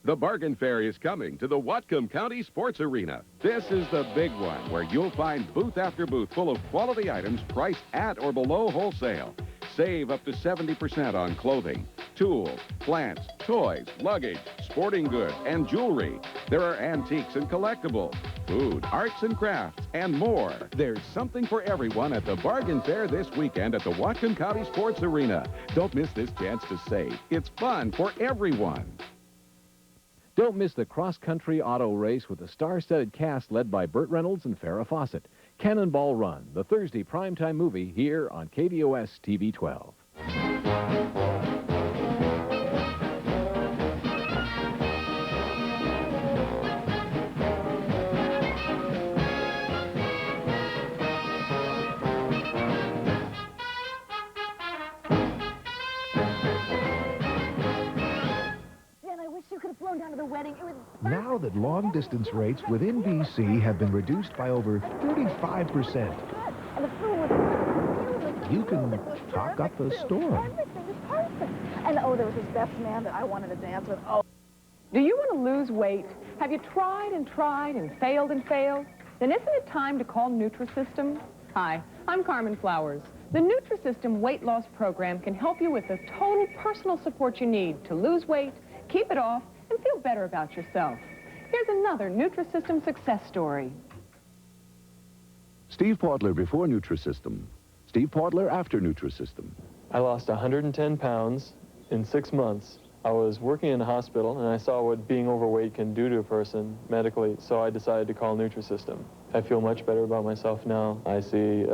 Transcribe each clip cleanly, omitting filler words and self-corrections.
The Bargain Fair is coming to the Whatcom County Sports Arena. This is the big one where you'll find booth after booth full of quality items priced at or below wholesale. Save up to 70% on clothing, tools, plants, toys, luggage, sporting goods, and jewelry. There are antiques and collectibles, food, arts and crafts, and more. There's something for everyone at the Bargain Fair this weekend at the Whatcom County Sports Arena. Don't miss this chance to save. It's fun for everyone. Don't miss the cross-country auto race with a star-studded cast led by Burt Reynolds and Farrah Fawcett. Cannonball Run, the Thursday primetime movie here on KVOS TV 12. Down to the wedding. It was now that long-distance rates within BC have been reduced by over 35%, and the food was you can talk up a storm. Everything was perfect. And oh, there was this best man that I wanted to dance with. Oh. Do you want to lose weight? Have you tried and failed and failed? Then isn't it time to call Nutrisystem? Hi, I'm Carmen Flowers. The Nutrisystem weight loss program can help you with the total personal support you need to lose weight, keep it off, and feel better about yourself. Here's another Nutrisystem success story. Steve Podler before Nutrisystem. Steve Podler after Nutrisystem. I lost 110 pounds in 6 months. I was working in a hospital, and I saw what being overweight can do to a person medically, so I decided to call Nutrisystem. I feel much better about myself now. I see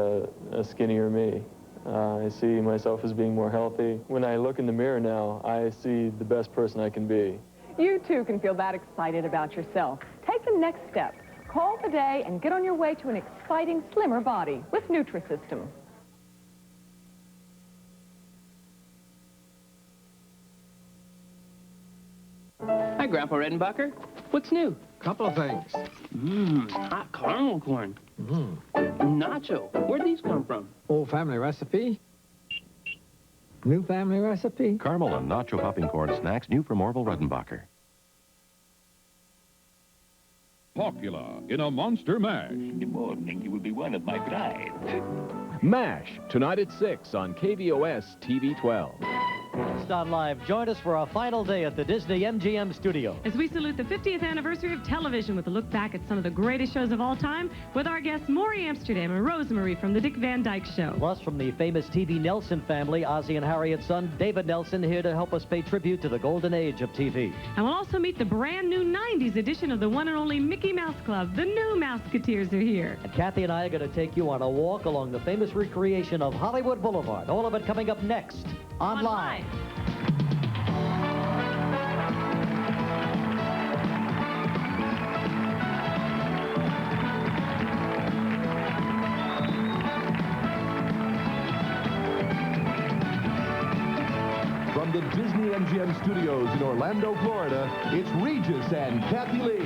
a skinnier me. I see myself as being more healthy. When I look in the mirror now, I see the best person I can be. You, too, can feel that excited about yourself. Take the next step. Call today and get on your way to an exciting, slimmer body with Nutrisystem. Hi, Grandpa Redenbacher. What's new? Couple of things. Hot caramel corn. Nacho. Where'd these come from? Old family recipe. New family recipe. Caramel and nacho popping corn snacks new from Orville Redenbacher. Popular in a monster mash. In the morning, you will be one of my bride. MASH, tonight at 6 on KVOS TV 12. On live. Join us for our final day at the Disney-MGM Studios. As we salute the 50th anniversary of television with a look back at some of the greatest shows of all time with our guests Morey Amsterdam and Rosemary from The Dick Van Dyke Show. Plus, from the famous TV Nelson family, Ozzie and Harriet's son, David Nelson, here to help us pay tribute to the golden age of TV. And we'll also meet the brand new 90s edition of the one and only Mickey Mouse Club. The new Mouseketeers are here. And Kathy and I are going to take you on a walk along the famous recreation of Hollywood Boulevard. All of it coming up next on Live. From the Disney-MGM Studios in Orlando, Florida, it's Regis and Kathie Lee.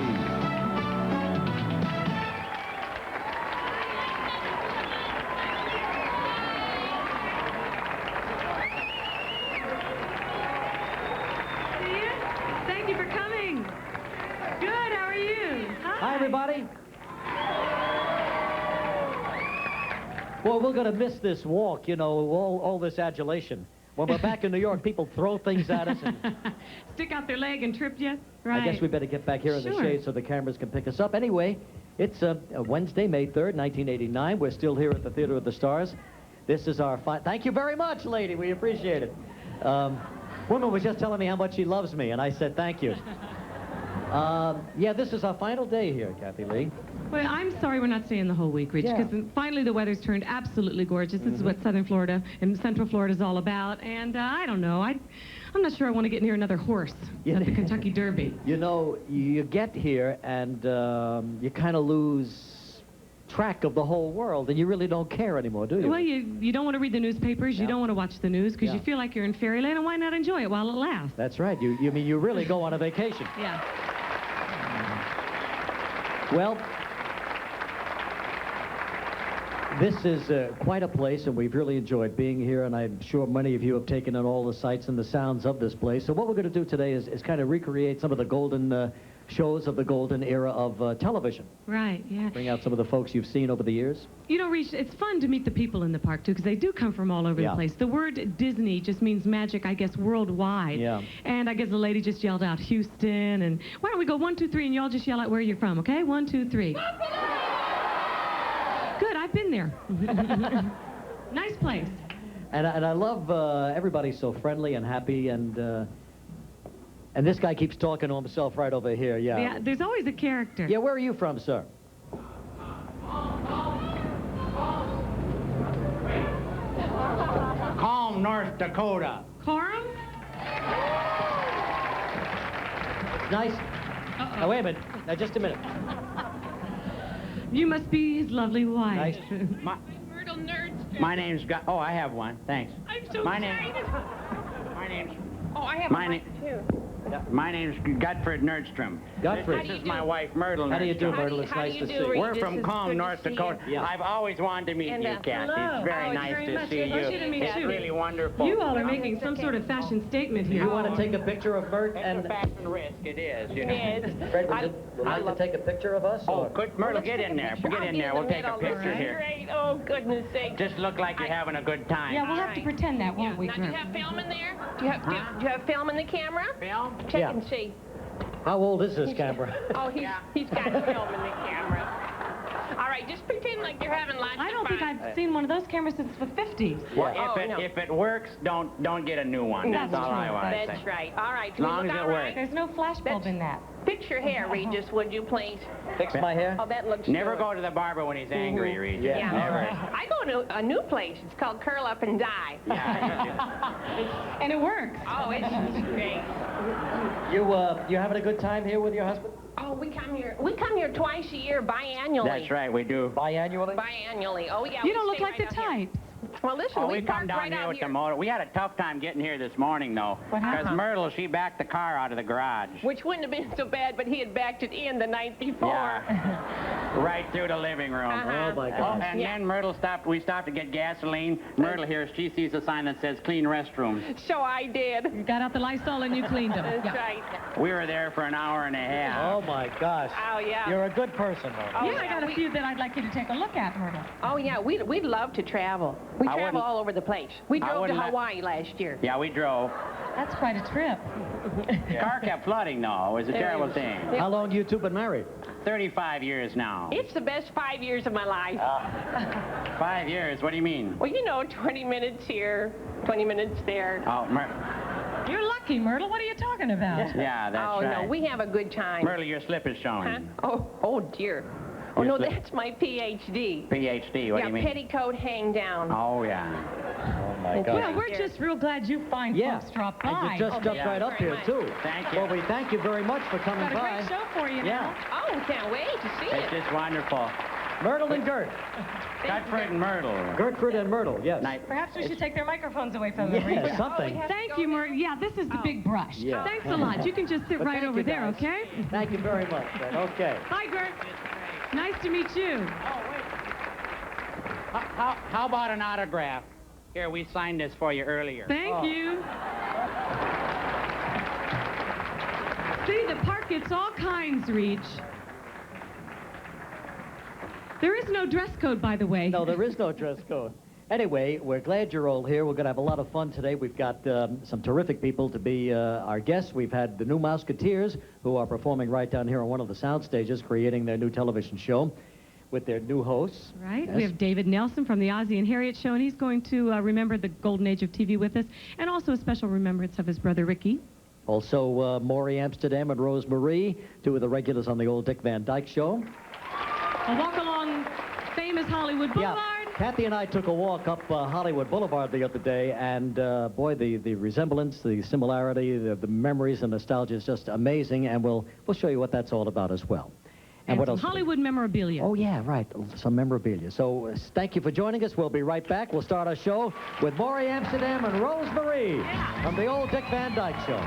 Hi, everybody. Well, we're going to miss this walk, you know, all this adulation. When we're back in New York, people throw things at us. And stick out their leg and trip you. Right. I guess we better get back here in the shade so the cameras can pick us up. Anyway, it's Wednesday, May 3rd, 1989. We're still here at the Theater of the Stars. This is our thank you very much, lady. We appreciate it. Woman was just telling me how much she loves me, and I said thank you. Yeah, this is our final day here, Kathie Lee. Well, I'm sorry we're not staying the whole week, Rich, because finally the weather's turned absolutely gorgeous. This is what Southern Florida and Central Florida is all about, and I don't know. I'm not sure I want to get near another horse at the Kentucky Derby. You know, you get here and you kind of lose track of the whole world, and you really don't care anymore, do you? Well, you don't want to read the newspapers, you don't want to watch the news, because you feel like you're in fairyland, and why not enjoy it while it lasts? That's right. You mean you really go on a vacation. Yeah. Well, This is quite a place, and we've really enjoyed being here, and I'm sure many of you have taken in all the sights and the sounds of this place. So what we're going to do today is kind of recreate some of the golden shows of the golden era of television. Right, yeah. Bring out some of the folks you've seen over the years. You know, Reach, it's fun to meet the people in the park, too, because they do come from all over the place. The word Disney just means magic, I guess, worldwide. Yeah. And I guess the lady just yelled out Houston, and why don't we go 1, 2, 3, and y'all just yell out where you're from, okay? 1, 2, 3. Good, I've been there. Nice place. And I love everybody's so friendly and happy, and this guy keeps talking to himself right over here, yeah. Yeah, there's always a character. Yeah, where are you from, sir? Calm, North Dakota. Coram? Nice. Now, wait a minute. Now, just a minute. You must be his lovely wife. Nice. My name's oh, I have one. Thanks. I'm so my excited. My name's Oh, I have my one too. My name's Godfred Nerdstrom. Godfred. This is my wife, Myrtle. How do you do, Nerdstrom. Myrtle? It's nice to see you. We're from Calm, North Dakota. Yeah. I've always wanted to meet you, Kathy. Hello. It's very nice to see you. Pleasure to meet It's you. really wonderful. You all are making some sort of fashion statement here. You want to take a picture of Mert It's and... a fashion risk. It is, you know. It is. Fred, would you like to take a picture of us? Oh, or- good. Myrtle, get in there. Get in there. We'll take a picture here. Great. Oh, goodness sake. Just look like you're having a good time. Yeah, we'll have to pretend that, won't we, Now, do you Gert? have film in there? Do you have film in the camera? Film? Check Yeah. and see. How old is this camera? Oh, he's got film in the camera. All right, just pretend like you're having lots I don't of think fun. I've seen one of those cameras since the 50s. Well, Oh, if it works, don't get a new one. That's all I want to say. That's right. All right. As long as it works. There's no flashbulb in that. Fix your hair, Regis, would you please? Fix my hair? Oh, that looks Never good. go to the barber when he's angry, Regis. Yeah. Never. I go to a new place. It's called Curl Up and Die. And it works. Oh, it's great. You having a good time here with your husband? Oh, we come here twice a year, biannually. That's right, we do. Biannually? Biannually. Oh, yeah. You we don't look stay like right the out here. type. Well, listen, Oh, we we come park down right here out with here. the motor. We had a tough time getting here this morning, though. What happened? Because Myrtle, she backed the car out of the garage. Which wouldn't have been so bad, but he had backed it in the night before. Yeah. Right through the living room. Oh, my God. And then Myrtle we stopped to get gasoline. Myrtle here, she sees a sign that says clean restrooms. So I did. You got out the Lysol and you cleaned them. That's right. We were there for an hour and a half. Oh, my gosh. Oh, yeah. You're a good person, though. Oh, Yeah, I got a few that I'd like you to take a look at, Myrtle. Oh, yeah, we'd love to travel. We I travel wouldn't- all over the place. We I drove to wouldn't let- Hawaii last year. Yeah, we drove. That's quite a trip. The car kept flooding, though. It was a terrible thing. How long you two been married? 35 years now. It's the best 5 years of my life. 5 years? What do you mean? Well, you know, 20 minutes here, 20 minutes there. Oh, You're lucky, Myrtle. What are you talking about? yeah, that's Oh, right. no, we have a good time. Myrtle, your slip is showing. Huh? Oh, dear. Oh, Your no, slip- that's my PhD. PhD, what do Yeah, you mean? petticoat hang down. Oh, yeah. Oh, my Okay. God. Well, we're just real glad you fine Yeah, folks dropped and by. you just jumped yeah. right up here, too. Thank you. Well, we thank you very much for coming Got a by. great show for you Yeah. now. Oh, can't wait to see It's it. just wonderful. Myrtle and Gert. Godfred and Myrtle. Gertrude and Myrtle, yes. Perhaps we should take their microphones away from them. Yeah, Rita. something. Thank you, Myrtle. Yeah, this is the big brush. Yeah. Thanks a lot. You can just sit Well, right thank over you, there, guys. okay? Thank you very much, Fred. Okay. Hi, Gert. Nice to meet you. How about an autograph? Here, we signed this for you earlier. Thank you. See, the park gets all kinds, Reach. There is no dress code, by the way. No, there is no dress code. Anyway, we're glad you're all here. We're going to have a lot of fun today. We've got some terrific people to be our guests. We've had the New Mouseketeers, who are performing right down here on one of the sound stages, creating their new television show with their new hosts. Right. Yes. We have David Nelson from the Ozzie and Harriet Show, and he's going to remember the golden age of TV with us, and also a special remembrance of his brother, Ricky. Also, Morey Amsterdam and Rose Marie, two of the regulars on the old Dick Van Dyke Show. A walk along famous Hollywood Boulevard. Yeah, Kathy and I took a walk up Hollywood Boulevard the other day, and boy, the resemblance, the similarity, the memories and nostalgia is just amazing, and we'll show you what that's all about as well. And what some else? Hollywood memorabilia. Oh, yeah, right. Some memorabilia. So thank you for joining us. We'll be right back. We'll start our show with Morey Amsterdam and Rose Marie from the old Dick Van Dyke Show.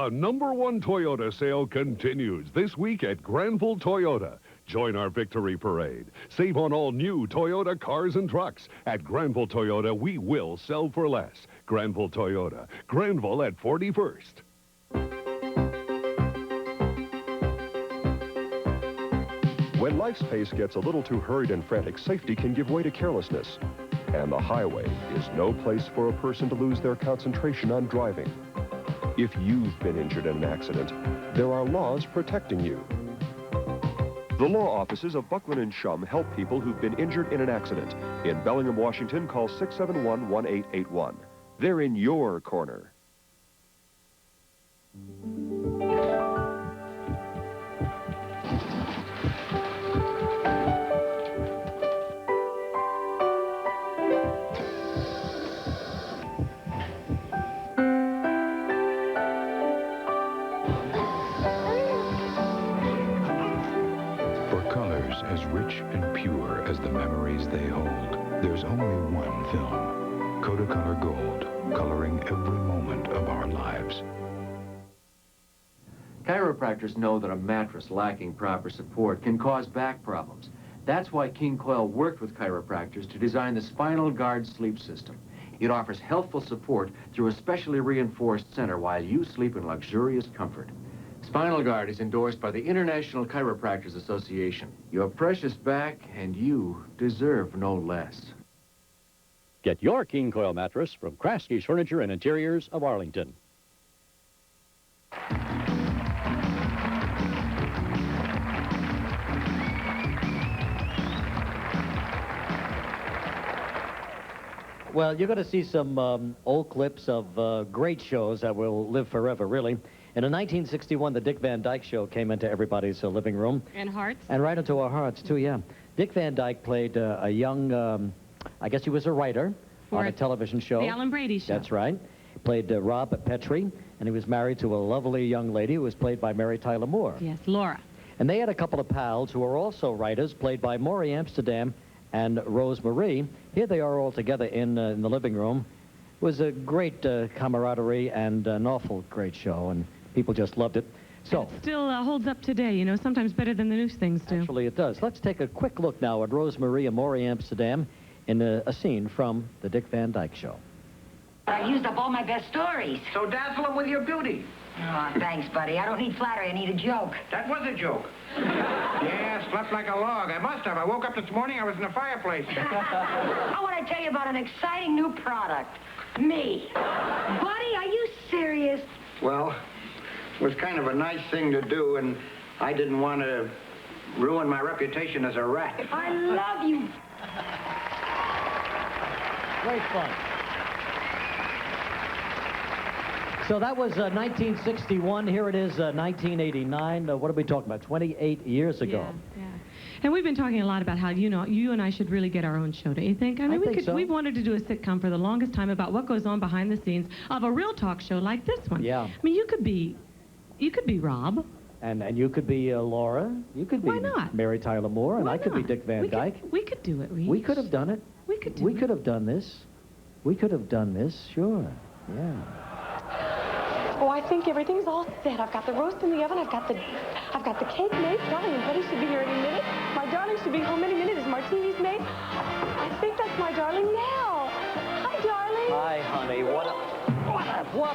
The #1 Toyota sale continues this week at Granville Toyota. Join our victory parade. Save on all new Toyota cars and trucks. At Granville Toyota, we will sell for less. Granville Toyota. Granville at 41st. When life's pace gets a little too hurried and frantic, safety can give way to carelessness. And the highway is no place for a person to lose their concentration on driving. If you've been injured in an accident, there are laws protecting you. The law offices of Buckland & Shum help people who've been injured in an accident. In Bellingham, Washington, call 671-1881. They're in your corner. As rich and pure as the memories they hold, there's only one film, Kodacolor Gold, coloring every moment of our lives. Chiropractors know that a mattress lacking proper support can cause back problems. That's why King Coil worked with chiropractors to design the Spinal Guard sleep system. It offers healthful support through a specially reinforced center while you sleep in luxurious comfort. Spinal Guard is endorsed by the International Chiropractors Association. Your precious back, and you deserve no less. Get your King Coil mattress from Kraski's Furniture and Interiors of Arlington. Well, you're going to see some old clips of great shows that will live forever, really. And in 1961, the Dick Van Dyke Show came into everybody's living room. And hearts. And right into our hearts, too, yeah. Dick Van Dyke played a young, I guess he was a writer on a television show. The Alan Brady Show. That's right. He played Rob Petrie, and he was married to a lovely young lady who was played by Mary Tyler Moore. Yes, Laura. And they had a couple of pals who were also writers, played by Morey Amsterdam and Rose Marie. Here they are all together in the living room. It was a great camaraderie and an awful great show, and people just loved it. So it still holds up today, you know, sometimes better than the news things do. Actually, it does. Let's take a quick look now at Rose Marie and Morey Amsterdam in a scene from the Dick Van Dyke Show. I used up all my best stories. So dazzle them with your beauty. Oh, thanks, buddy. I don't need flattery. I need a joke. That was a joke. Yeah, slept like a log. I must have. I woke up this morning, I was in the fireplace. I want to tell you about an exciting new product. Me. Buddy, are you serious? Well, it was kind of a nice thing to do, and I didn't want to ruin my reputation as a rat. I love you. Great fun. So that was 1961. Here it is, 1989. What are we talking about? 28 years ago. Yeah. And we've been talking a lot about how, you know, you and I should really get our own show, don't you think? I mean, we've wanted to do a sitcom for the longest time about what goes on behind the scenes of a real talk show like this one. Yeah. I mean, you could be Rob. And you could be Laura. You could be Why not? Mary Tyler Moore, and Why I could be not? Dick Van Dyke. We could do it, Reese. We could have done it. We could do We it. could have done this. We could have done this, sure. Yeah. Oh, I think everything's all set. I've got the roast in the oven. I've got the cake made. Darling and Buddy should be here any minute. My darling should be home any minute. His martini's made. I think that's my darling now. Hi, darling. Hi, honey. What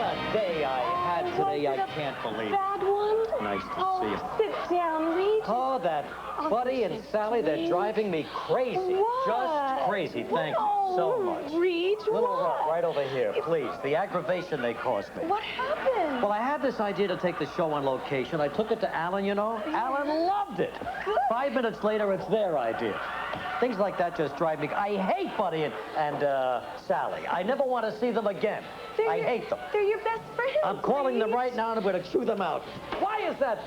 a day I had today. I can't believe it. Bad one? Nice to see you. Sit down, Reed. Oh, that Buddy and Sally, they're driving me crazy. What? Just crazy. Thank you so much. Reed, Little what? rough right over here, please. The aggravation they caused me. What happened? Well, I had this idea to take the show on location. I took it to Alan, you know. Alan loved it. Good. 5 minutes later, it's their idea. Things like that just drive me. I hate Buddy and Sally. I never want to see them again. I hate them. They're your best friends. I'm calling them right now, and I'm going to chew them out. Why is that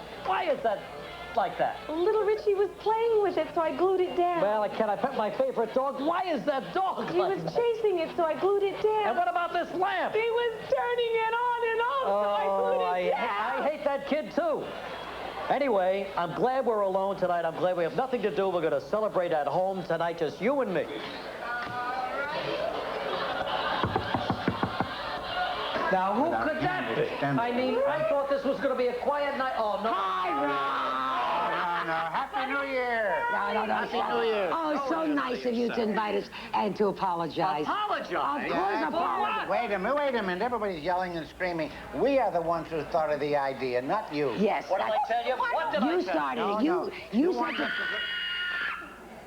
like that? Little Richie was playing with it, so I glued it down. Well, can I pet my favorite dog? Why is that dog He was chasing it, so I glued it down. And what about this lamp? He was turning it on and off, so I glued it down. I hate that kid, too. Anyway, I'm glad we're alone tonight. I'm glad we have nothing to do. We're going to celebrate at home tonight, just you and me. Now, who could that be? I mean, I thought this was going to be a quiet night. Oh, no. Hi, Rob! No, Happy New Year! No. Happy New Year! Oh, so nice of you to invite us and to apologize. Apologize? Of course, apologize. Wait a minute. Everybody's yelling and screaming. We are the ones who thought of the idea, not you. Yes. What did I tell you? What did I tell you? You started it. You said that.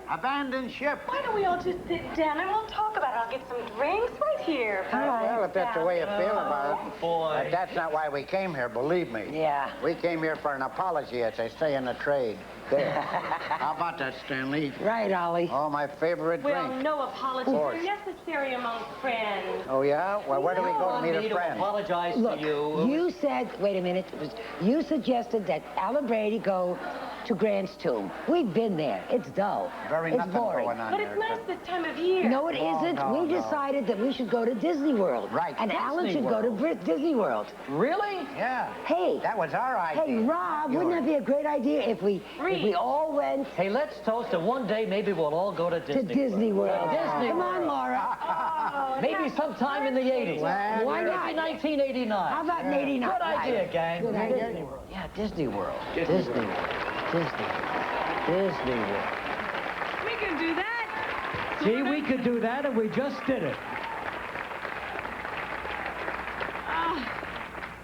Abandon ship. Why don't we all just sit down and we'll talk about it? I'll get some drinks right here. Well, if that's the way you feel about it. Boy. But that's not why we came here, believe me. Yeah. We came here for an apology, as they say in the trade. There. How about that, Stanley? Right, Ollie. Oh, my favorite Well, drink. no apologies are necessary among friends. Oh, yeah? Well, where do we go to meet a friend? Apologize Look, to you. you said, wait a minute, you suggested that Alan Brady go to Grant's tomb. We've been there. It's dull. Very it's nothing boring. going on But there. it's nice this time of year. No, it isn't. no, We no. decided that we should go to Disney World. Right. And Alan Disney should go to Disney World. Really? Yeah. Hey. That was our idea. Hey, Rob, wouldn't that be a great idea if we all went Hey, let's toast, and one day maybe we'll all go to Disney. to Disney World? Disney Come World. on, Laura. Maybe sometime in the 80s. Well, Why not? Maybe 1989. How about in 89? Good idea, Right. gang. Good idea. Disney World. Yeah, Disney World. Disney World. Disney World. We can do that. See, we could do that, and we just did it.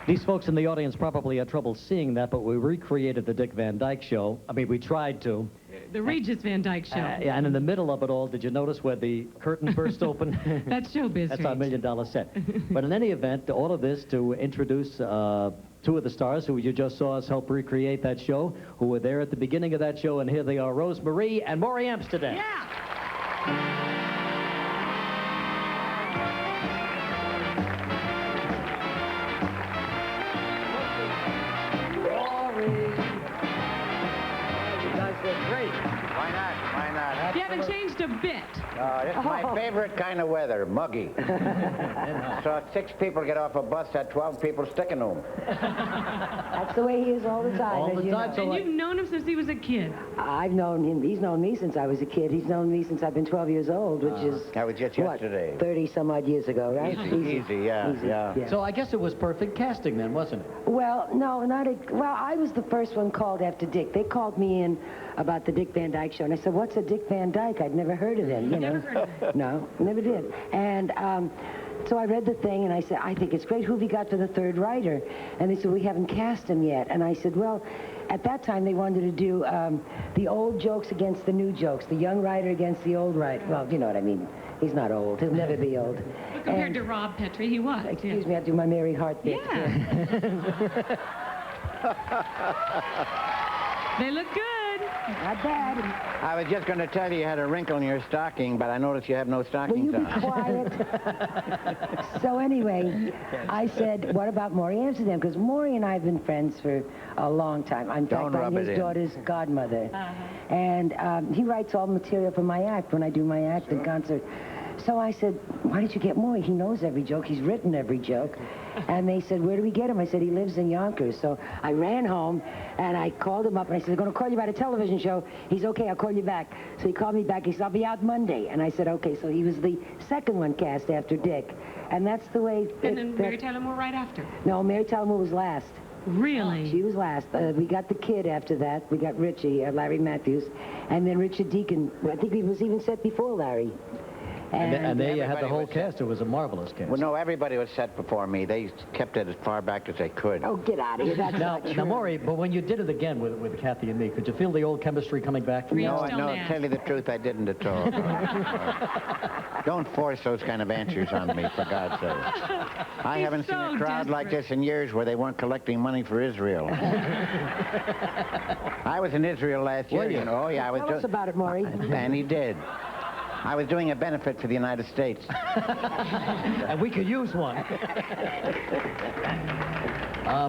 These folks in the audience probably had trouble seeing that, but we recreated the Dick Van Dyke Show. I mean, we tried to. The Regis Van Dyke Show. Yeah, and in the middle of it all, did you notice where the curtain burst open? That's showbiz. That's our $1 million set. But in any event, all of this to introduce two of the stars who you just saw us help recreate that show, who were there at the beginning of that show, and here they are, Rosemary and Morey Amsterdam. Yeah. Great. Why not? Why not? You haven't changed a bit. It's my favorite kind of weather, muggy. So 6 people get off a bus, had 12 people sticking to them. That's the way he is all the time. All as the you time, know. so And you've known him since he was a kid. I've known him. He's known me since I was a kid. He's known me since I've been 12 years old, which is, That was just what, yesterday. 30-some-odd years ago, right? Easy, yeah. So I guess it was perfect casting then, wasn't it? Well, no, well, I was the first one called after Dick. They called me in about the Dick Van Dyke Show, and I said, what's a Dick Van Dyke? I'd never heard of him, you know. Never heard of him. No, never did. And so I read the thing, and I said, I think it's great. Who have you got for the third writer? And they said, we haven't cast him yet. And I said, well, at that time, they wanted to do the old jokes against the new jokes, the young writer against the old writer. Well, you know what I mean. He's not old. He'll never be old. But compared to Rob Petrie, he was. Excuse me, I do my Mary Hart bit. Yeah. They look good. Not bad. I was just going to tell you had a wrinkle in your stocking, but I noticed you have no Will stockings you be on. quiet? So anyway, I said, what about Morey Amsterdam? Because Morey and I have been friends for a long time. In Don't fact, rub I'm it his in. daughter's godmother. And he writes all the material for my act when I do my act in concert. So I said, why did you get Morey? He knows every joke. He's written every joke. And they said, where do we get him? I said, he lives in Yonkers. So I ran home, and I called him up, and I said, they're going to call you about a television show. He's okay, I'll call you back. So he called me back. He said, I'll be out Monday. And I said, okay. So he was the second one cast after Dick. And that's the way... And then Mary Tyler Moore right after. No, Mary Tyler Moore was last. Really? She was last. We got the kid after that. We got Richie, Larry Matthews. And then Richard Deacon. I think he was even set before Larry. And there you had the whole cast. It was a marvelous cast. Well, no, everybody was set before me. They kept it as far back as they could. Oh, get out of here. That's not true. Now, Morey, but when you did it again with Kathy and me, could you feel the old chemistry coming back? No, tell you the truth, I didn't at all. Don't force those kind of answers on me, for God's sake. I haven't seen a crowd like this in years where they weren't collecting money for Israel. I was in Israel last year, you know. Oh, yeah, I was Tell us about it, Morey. And he did. I was doing a benefit for the United States. And we could use one.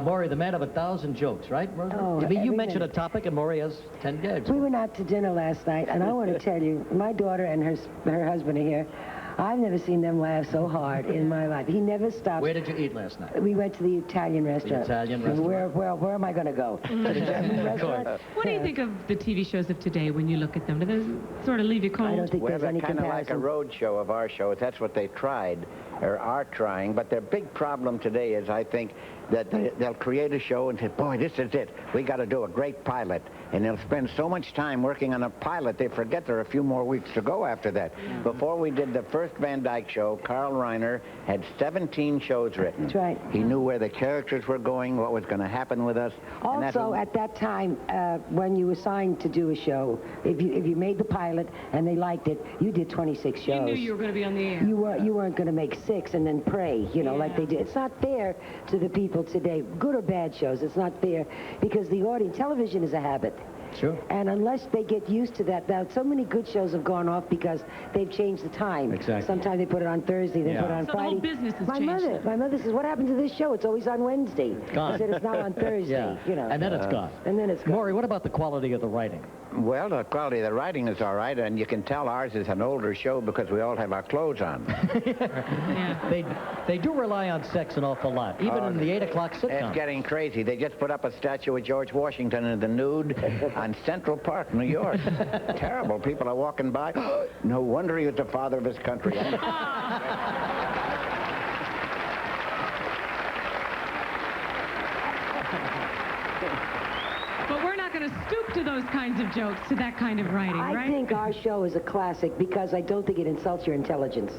Morey, the man of 1,000 jokes, right? Oh, I mean, you every mentioned minute. a topic, and Morey has 10 gags. We went out to dinner last night, and I want to tell you, my daughter and her husband are here. I've never seen them laugh so hard in my life. He never stops. Where did you eat last night? We went to the Italian restaurant. The Italian restaurant. Where am I going to go? To the German restaurant? What do you think of the TV shows of today when you look at them? Do they sort of leave you cold? I don't think Well, there's they're any kind of like a comparison. road show of our show. That's what they tried. or are trying, but their big problem today is, I think, that they'll create a show and say, boy, this is it. We got to do a great pilot. And they'll spend so much time working on a pilot, they forget there are a few more weeks to go after that. Before we did the first Van Dyke show, Carl Reiner had 17 shows written. That's right. He knew where the characters were going, what was going to happen with us. Also, at that time, when you were signed to do a show, if you made the pilot and they liked it, you did 26 shows. You knew you were going to be on the air. You weren't going to make 6 and then pray, you know, like they did. It's not fair to the people today, good or bad shows. It's not fair because the audience, television is a habit. Sure. And unless they get used to that, now so many good shows have gone off because they've changed the time. Exactly. Sometimes they put it on Thursday, they put it on So Friday. the whole business has changed. My mother says, what happened to this show? It's always on Wednesday. Gone. I said, it's now on Thursday. You know. And then it's gone. And then it's gone. Maury, what about the quality of the writing? Well, the quality of the writing is all right, and you can tell ours is an older show because we all have our clothes on. They do rely on sex an awful lot, even in the 8 o'clock sitcom. It's getting crazy. They just put up a statue of George Washington in the nude on Central Park, New York. Terrible. People are walking by. No wonder he was the father of his country. But we're not going to stoop to those kinds of jokes, to that kind of writing, right? I think our show is a classic because I don't think it insults your intelligence.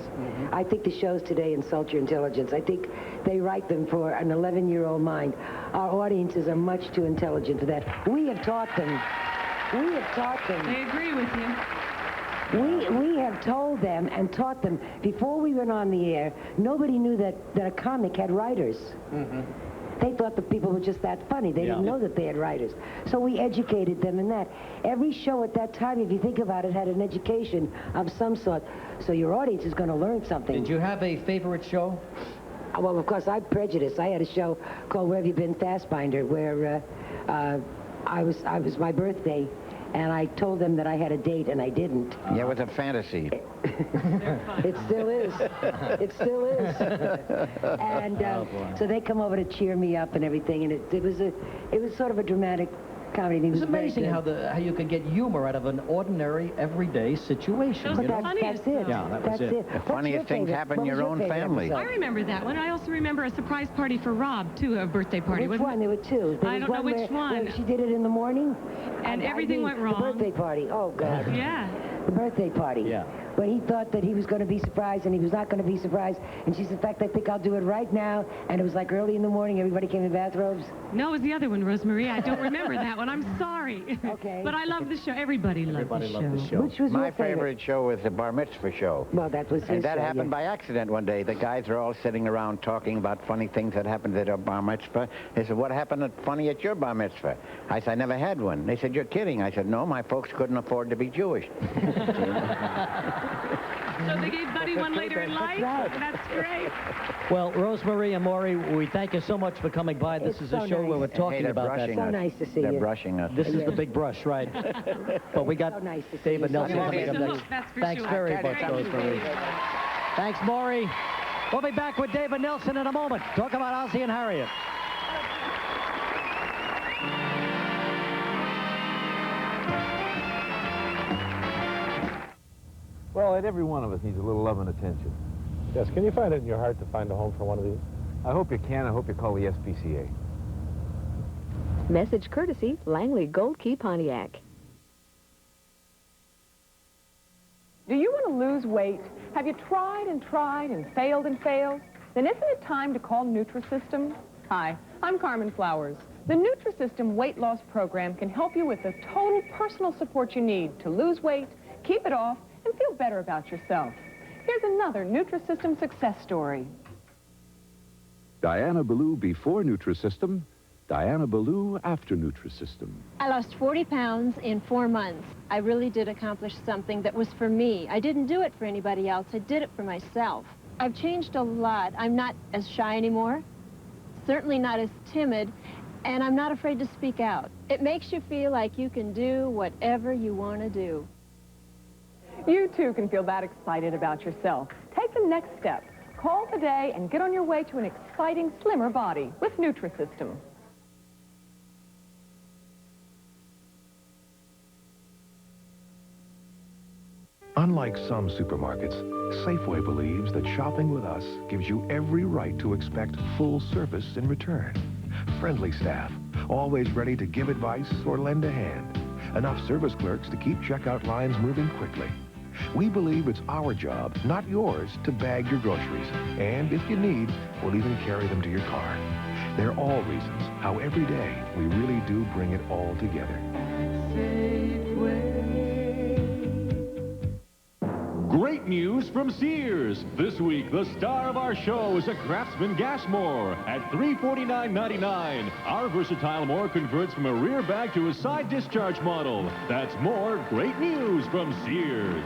I think the shows today insult your intelligence. I think they write them for an 11-year-old mind. Our audiences are much too intelligent for that. We have taught them. We have taught them. I agree with you. We have told them and taught them. Before we went on the air, nobody knew that a comic had writers. They thought the people were just that funny. They didn't know that they had writers. So we educated them in that. Every show at that time, if you think about it, had an education of some sort. So your audience is going to learn something. Did you have a favorite show? Well, of course, I'm prejudiced. I had a show called Where Have You Been, Fastbinder, where I was my birthday, and I told them that I had a date, and I didn't. Yeah, it was a fantasy. It still is. It still is. And so they come over to cheer me up and everything, and it was sort of a dramatic comedy. It's amazing how you can get humor out of an ordinary, everyday situation. But that's it. Yeah, that was that's it. The funniest things happen in your own family. I remember that one. I also remember a surprise party for Rob, too, a birthday party. Which one? There were two. I don't know which one. Where she did it in the morning. And everything went wrong. The birthday party. Oh, God. Yeah. The birthday party. Yeah. When he thought that he was going to be surprised and he was not going to be surprised. And she said, in fact, I think I'll do it right now. And it was like early in the morning. Everybody came in bathrobes. No, it was the other one, Rosemarie. I don't remember that one. I'm sorry. Okay. But I love the show. Everybody loved the show. Which was My your favorite show was the Bar Mitzvah show. Well, that was his And that show, happened by accident one day. The guys are all sitting around talking about funny things that happened at their Bar Mitzvah. They said, what happened funny at your Bar Mitzvah? I said, I never had one. They said, you're kidding. I said, no, my folks couldn't afford to be Jewish. So they gave Buddy one later in life? That's great. Well, Rosemarie and Maury, we thank you so much for coming by. This is a show where we're talking about that. So nice to see you. They're brushing us. This is the big brush, right? But we got So nice to see David you. Nelson So coming up nice. next. That's for Thanks sure. very Okay, much, thank you. Rosemarie. Thanks, Maury. We'll be back with David Nelson in a moment. Talk about Ozzie and Harriet. Well, every one of us needs a little love and attention. Yes, can you find it in your heart to find a home for one of these? I hope you can. I hope you call the SPCA. Message courtesy, Langley Gold Key Pontiac. Do you want to lose weight? Have you tried and tried and failed and failed? Then isn't it time to call Nutrisystem? Hi, I'm Carmen Flowers. The Nutrisystem weight loss program can help you with the total personal support you need to lose weight, keep it off, and feel better about yourself. Here's another Nutrisystem success story. Diana Ballou before Nutrisystem, Diana Ballou after Nutrisystem. I lost 40 pounds in 4 months. I really did accomplish something that was for me. I didn't do it for anybody else. I did it for myself. I've changed a lot. I'm not as shy anymore, certainly not as timid, and I'm not afraid to speak out. It makes you feel like you can do whatever you want to do. You too can feel that excited about yourself. Take the next step. Call today and get on your way to an exciting, slimmer body with Nutrisystem. Unlike some supermarkets, Safeway believes that shopping with us gives you every right to expect full service in return. Friendly staff, always ready to give advice or lend a hand. Enough service clerks to keep checkout lines moving quickly. We believe it's our job, not yours, to bag your groceries. And if you need, we'll even carry them to your car. They're all reasons how every day we really do bring it all together. Great news from Sears. This week, the star of our show is a Craftsman gas mower at $349.99. Our versatile mower converts from a rear bag to a side discharge model. That's more great news from Sears.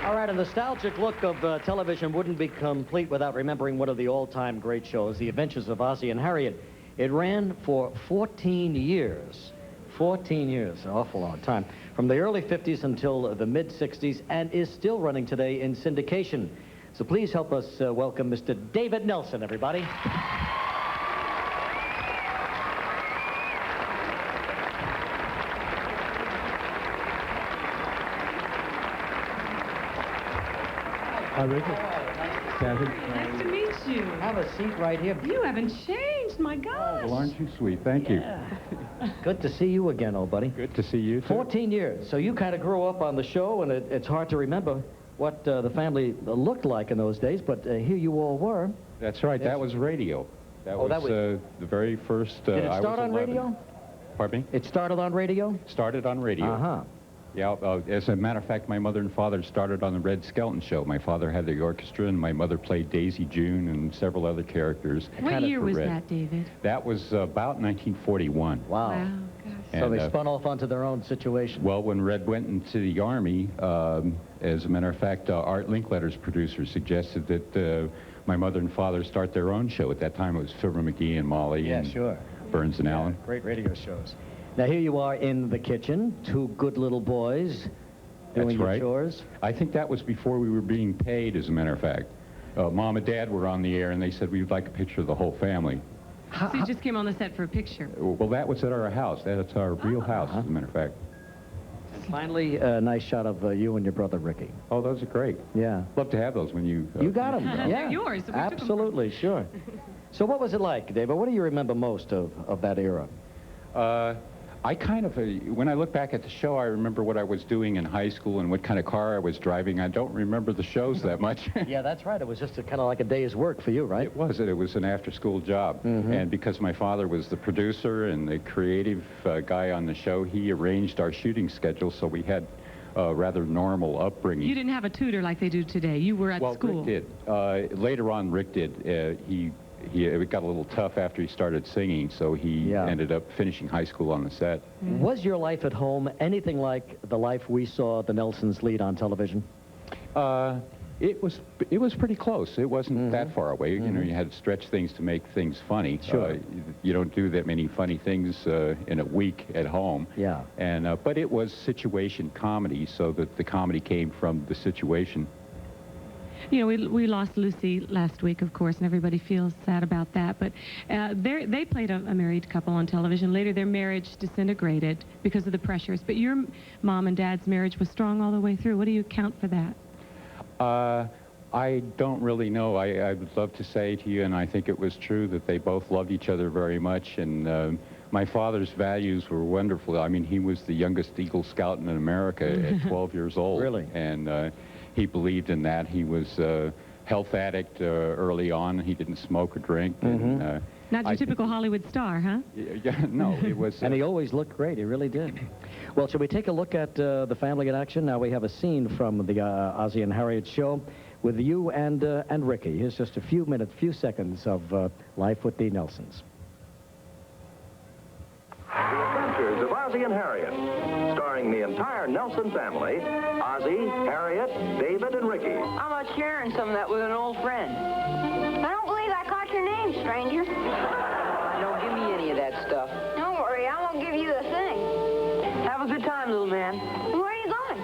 All right, a nostalgic look of television wouldn't be complete without remembering one of the all-time great shows, The Adventures of Ozzie and Harriet. It ran for 14 years. 14 years, an awful long time. From the early 50s until the mid-60s, and is still running today in syndication. So please help us welcome Mr. David Nelson, everybody. Hi, Ricky. Kathy. Nice to meet you. Have a seat right here. You haven't changed, my gosh. Well, aren't you sweet? Thank you. Good to see you again, old buddy. Good to see you, too. 14 years. So you kind of grew up on the show, and it's hard to remember what the family looked like in those days, but here you all were. That's right. Yes. That was radio. That was the very first... Did it start on radio? Pardon me? It started on radio? Started on radio. Uh-huh. Yeah, as a matter of fact, my mother and father started on the Red Skelton show. My father had the orchestra, and my mother played Daisy June and several other characters. What year was that, David? That was about 1941. Wow. Wow, gosh. So they spun off onto their own situation. Well, when Red went into the Army, as a matter of fact, Art Linkletter's producer suggested that my mother and father start their own show. At that time, it was Fibber McGee and Molly and sure. Burns and Allen. Great radio shows. Now, here you are in the kitchen, two good little boys doing your chores. I think that was before we were being paid, as a matter of fact. Mom and Dad were on the air, and they said, we'd like a picture of the whole family. So you just came on the set for a picture? Well, that was at our house. That's our real house, as a matter of fact. And finally, a nice shot of you and your brother, Ricky. Oh, those are great. Yeah. Love to have those when you... You got them. Yeah. They're yours. So absolutely, sure. So what was it like, David? What do you remember most of that era? I kind of, when I look back at the show, I remember what I was doing in high school and what kind of car I was driving. I don't remember the shows that much. Yeah, that's right. It was just kind of like a day's work for you, right? It was. It was an after-school job. And because my father was the producer and the creative guy on the show, he arranged our shooting schedule, so we had a rather normal upbringing. You didn't have a tutor like they do today. You were at school. Well, Rick did. Later on, Rick did. It got a little tough after he started singing, so he ended up finishing high school on the set. Was your life at home anything like the life we saw the Nelsons lead on television? It was pretty close. It wasn't that far away. You know, you had to stretch things to make things funny. Sure. You don't do that many funny things in a week at home. Yeah. And but it was situation comedy, so that the comedy came from the situation. You know, we lost Lucy last week, of course, and everybody feels sad about that. But they played a married couple on television. Later, their marriage disintegrated because of the pressures. But your mom and dad's marriage was strong all the way through. What do you account for that? I don't really know. I would love to say to you, and I think it was true, that they both loved each other very much. And my father's values were wonderful. I mean, he was the youngest Eagle Scout in America at 12 years old. Really? And he believed in that. He was a health addict early on. He didn't smoke or drink. And, not your typical Hollywood star, huh? Yeah, no, it was... and he always looked great. He really did. Well, shall we take a look at the family in action? Now we have a scene from the Ozzie and Harriet show with you and Ricky. Here's just a few seconds of life with the Nelsons. The Adventures of Ozzie and Harriet, starring the entire Nelson family, Ozzie, Harriet, David, and Ricky. How about sharing some of that with an old friend? I don't believe I caught your name, stranger. Don't give me any of that stuff. Don't worry, I won't give you the thing. Have a good time, little man. Where are you going?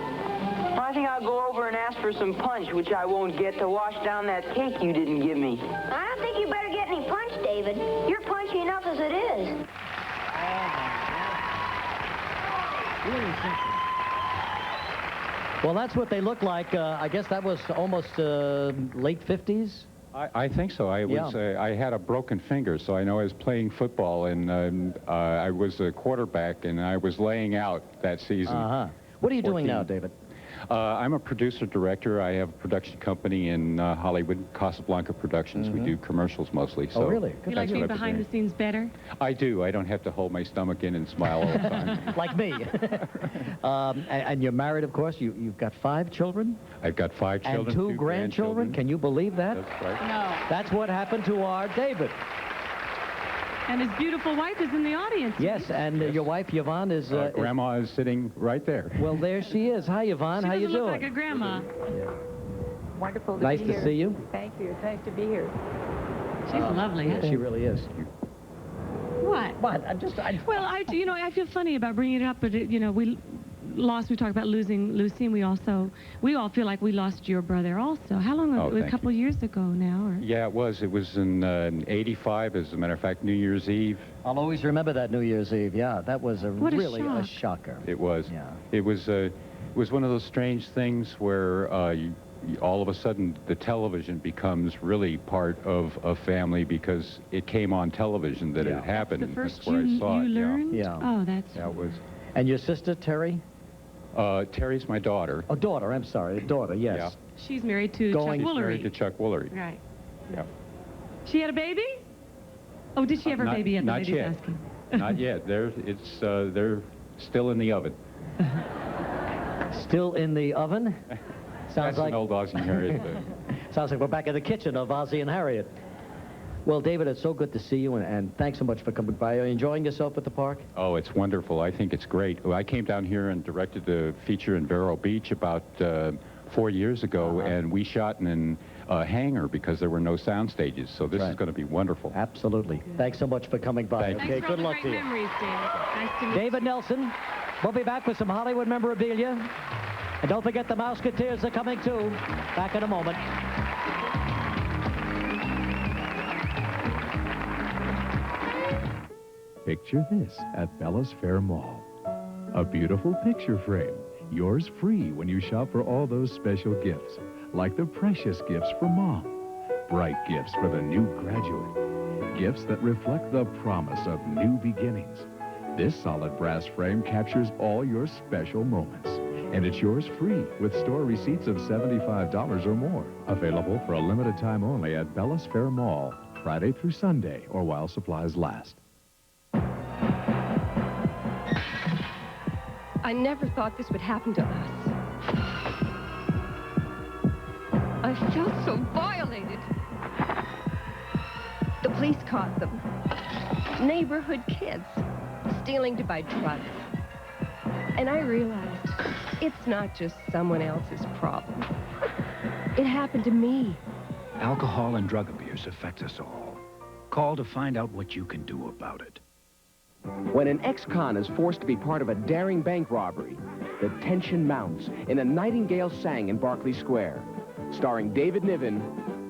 Well, I think I'll go over and ask for some punch, which I won't get, to wash down that cake you didn't give me. I don't think you better get any punch, David. You're punchy enough as it is. Really simple. Well, that's what they look like. I guess that was almost late 50s. I think so. I was. I had a broken finger, so I know I was playing football, and I was a quarterback, and I was laying out that season. What are you doing now, David? I'm a producer-director. I have a production company in Hollywood, Casablanca Productions. We do commercials mostly. So really? You like being behind the scenes better? I do. I don't have to hold my stomach in and smile all the time. Like me. And you're married, of course. You've got 5 children? I've got 5 children. And 2 grandchildren? Can you believe that? That's right. No. That's what happened to our David. And his beautiful wife is in the audience. Yes, and your wife, Yvonne, is... Grandma is sitting right there. Well, there she is. Hi, Yvonne. How you doing? She doesn't look like a grandma. Wonderful to nice be to here. see you. Thank you. It's nice to be here. She's lovely. Yeah, she really is. What? What? Well, I feel funny about bringing it up, but we talked about losing Lucy, and we all feel like we lost your brother also. How long ago? A couple years ago now, or? Yeah, it was. It was in '85, as a matter of fact, New Year's Eve. I'll always remember that New Year's Eve. Yeah, that was really a shocker. It was. Yeah. It was one of those strange things where all of a sudden the television becomes really part of a family because it came on television that it happened. That's the first that's where I saw you it. learned? Yeah. Oh, that's... That was. And your sister, Terry? Terry's my daughter. Oh, daughter. I'm sorry. Daughter, yes. Yeah. She's married to Chuck Woolery. She's married to Chuck Woolery. Right. Yeah. She had a baby? Oh, did she have her baby yet? Not yet. Asking. Not yet. They're still in the oven. Still in the oven? That's like an old Ozzie and Harriet thing. Sounds like we're back in the kitchen of Ozzie and Harriet. Well, David, it's so good to see you, and thanks so much for coming by. Are you enjoying yourself at the park? Oh, it's wonderful. I think it's great. I came down here and directed a feature in Vero Beach about 4 years ago, and we shot in a hangar because there were no sound stages. So this is going to be wonderful. Absolutely. Thanks so much for coming by. Thanks. Okay, good luck to you. Memories, David. Nice to meet David Nelson. We'll be back with some Hollywood memorabilia. And don't forget the Mouseketeers are coming too. Back in a moment. Picture this at Bella's Fair Mall. A beautiful picture frame, yours free when you shop for all those special gifts, like the precious gifts for Mom, bright gifts for the new graduate, gifts that reflect the promise of new beginnings. This solid brass frame captures all your special moments, and it's yours free with store receipts of $75 or more. Available for a limited time only at Bella's Fair Mall, Friday through Sunday or while supplies last. I never thought this would happen to us. I felt so violated. The police caught them. Neighborhood kids stealing to buy drugs. And I realized it's not just someone else's problem. It happened to me. Alcohol and drug abuse affects us all. Call to find out what you can do about it. When an ex-con is forced to be part of a daring bank robbery, the tension mounts in A Nightingale Sang in Berkeley Square, starring David Niven,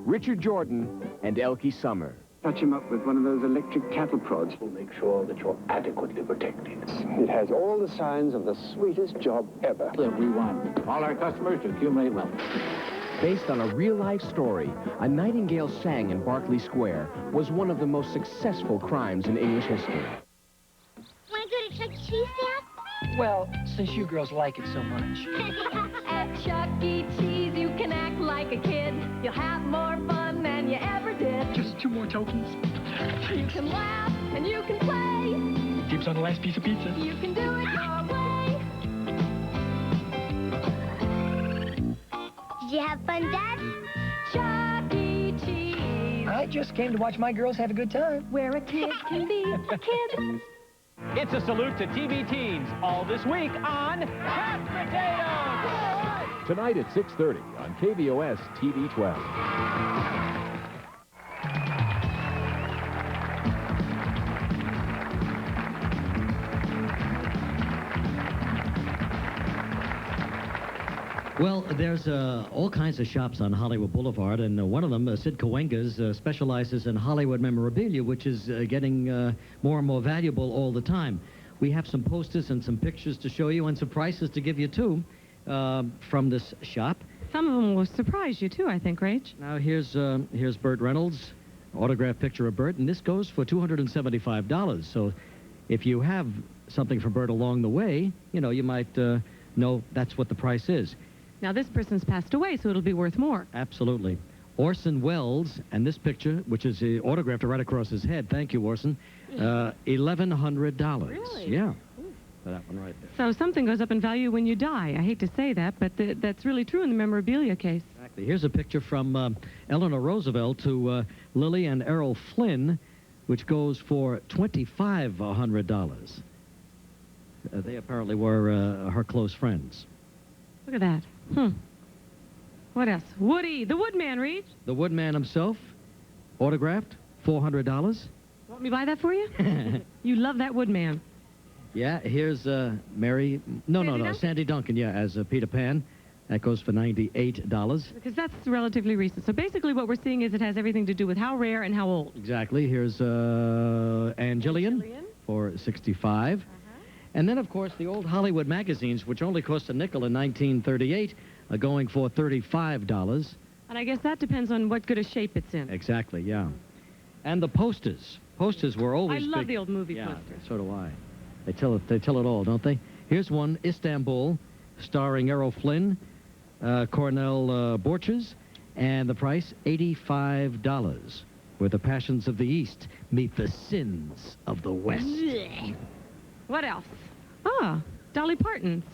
Richard Jordan, and Elkie Summer. Touch him up with one of those electric cattle prods. We'll make sure that you're adequately protected. It has all the signs of the sweetest job ever. We want all our customers to accumulate wealth. Based on a real-life story, A Nightingale Sang in Berkeley Square was one of the most successful crimes in English history. Want to go to Chuck E. Cheese, Dad? Well, since you girls like it so much. At Chuck E. Cheese, you can act like a kid. You'll have more fun than you ever did. Just 2 more tokens. You can laugh and you can play. Dibs on the last piece of pizza. You can do it your way. Did you have fun, Dad? Chuck E. Cheese. I just came to watch my girls have a good time. Where a kid can be a kid. It's a salute to TV teens, all this week on Hot Potatoes! Tonight at 6:30 on KVOS TV 12. Well, there's all kinds of shops on Hollywood Boulevard, and one of them, Sid Cahuenga's, specializes in Hollywood memorabilia, which is getting more and more valuable all the time. We have some posters and some pictures to show you and some prices to give you, too, from this shop. Some of them will surprise you, too, I think, Rach. Now, here's Burt Reynolds, autographed picture of Burt, and this goes for $275. So if you have something for Burt along the way, you know, you might know that's what the price is. Now, this person's passed away, so it'll be worth more. Absolutely. Orson Welles, and this picture, which is autographed right across his head. Thank you, Orson. $1,100. Really? Yeah. For that one right there. So something goes up in value when you die. I hate to say that, but that's really true in the memorabilia case. Exactly. Here's a picture from Eleanor Roosevelt to Lily and Errol Flynn, which goes for $2,500. They apparently were her close friends. Look at that. What else? Woody, the Woodman, Reach. The Woodman himself, autographed, $400. Want me to buy that for you? You love that Woodman. Yeah, here's Sandy Duncan, yeah, as Peter Pan. That goes for $98. Because that's relatively recent. So basically what we're seeing is it has everything to do with how rare and how old. Exactly. Here's Ann Gillian for $65. And then, of course, the old Hollywood magazines, which only cost a nickel in 1938, are going for $35. And I guess that depends on what good a shape it's in. Exactly, yeah. And the posters. Posters were always I love the old movie posters. So do I. They tell it all, don't they? Here's one, Istanbul, starring Errol Flynn, Cornell Borchers, and the price, $85. Where the passions of the East meet the sins of the West. What else? Ah, Dolly Parton's